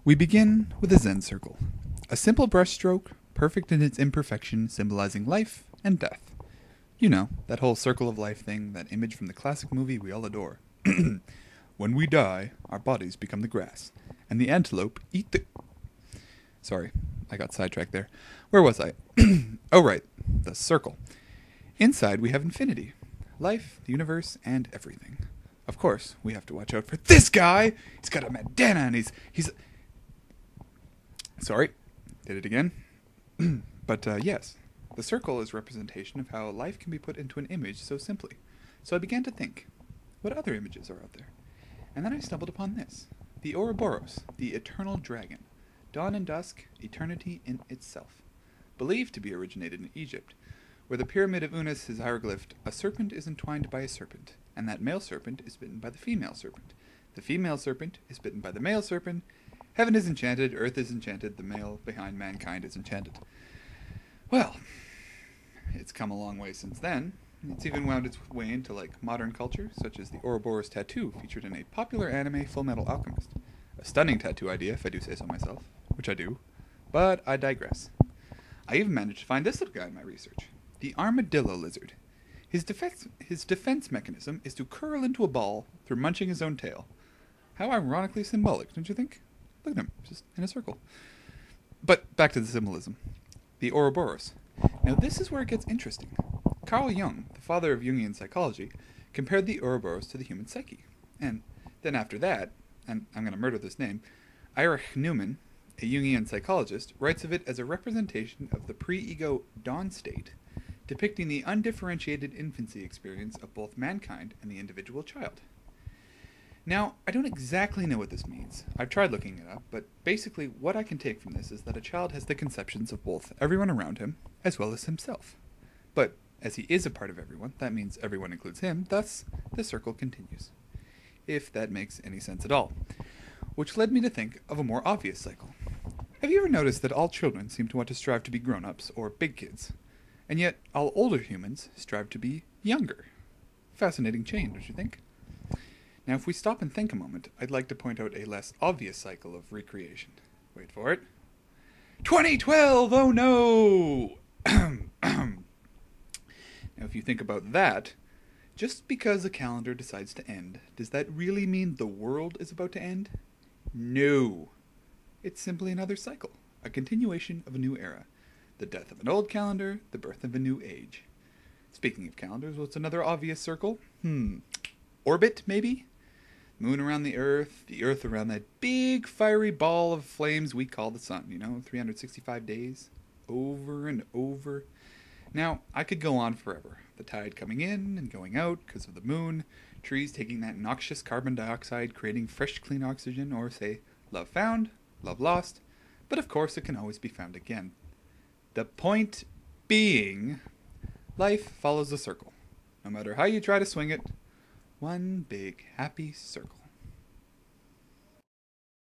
We begin with a Zen Circle, a simple brushstroke, perfect in its imperfection, symbolizing life and death. You know, that whole circle of life thing, that image from the classic movie we all adore. When we die, our bodies become the grass, and the antelope eat the... Sorry, I got sidetracked there. Where was I? Oh, right, the circle. Inside we have infinity, life, the universe, and everything. Of course, we have to watch out for this guy! He's got a bandana and he's... Sorry, did it again. But yes, the circle is representation of how life can be put into an image so simply. So I began to think, what other images are out there? And then I stumbled upon this. The Ouroboros, the eternal dragon. Dawn and dusk, eternity in itself. Believed to be originated in Egypt, where the pyramid of Unas is hieroglyphed, a serpent is entwined by a serpent, and that male serpent is bitten by the female serpent. The female serpent is bitten by the male serpent. Heaven is enchanted, earth is enchanted, the male behind mankind is enchanted. Well, it's come a long way since then. It's even wound its way into modern culture, such as the Ouroboros tattoo featured in a popular anime, Full Metal Alchemist. A stunning tattoo idea, if I do say so myself, which I do, but I digress. I even managed to find this little guy in my research, the armadillo lizard. His defense mechanism is to curl into a ball through munching his own tail. How ironically symbolic, don't you think? Look at him, just in a circle. But back to the symbolism. The Ouroboros. Now this is where it gets interesting. Carl Jung, the father of Jungian psychology, compared the Ouroboros to the human psyche. And then after that, and I'm going to murder this name, Erich Neumann, a Jungian psychologist, writes of it as a representation of the pre-ego dawn state, depicting the undifferentiated infancy experience of both mankind and the individual child. Now, I don't exactly know what this means. I've tried looking it up, but basically what I can take from this is that a child has the conceptions of both everyone around him as well as himself. But as he is a part of everyone, that means everyone includes him, thus the circle continues. If that makes any sense at all. Which led me to think of a more obvious cycle. Have you ever noticed that all children seem to want to strive to be grown-ups or big kids, and yet all older humans strive to be younger? Fascinating chain, don't you think? Now, if we stop and think a moment, I'd like to point out a less obvious cycle of recreation. Wait for it. 2012! Oh no! Now, if you think about that, just because a calendar decides to end, does that really mean the world is about to end? No. It's simply another cycle, a continuation of a new era. The death of an old calendar, the birth of a new age. Speaking of calendars, what's another obvious circle? Orbit, maybe? Moon around the Earth around that big fiery ball of flames we call the sun, 365 days, over and over. Now, I could go on forever. The tide coming in and going out because of the moon, trees taking that noxious carbon dioxide, creating fresh, clean oxygen, or say, love found, love lost, but of course it can always be found again. The point being, life follows a circle. No matter how you try to swing it, one big happy circle.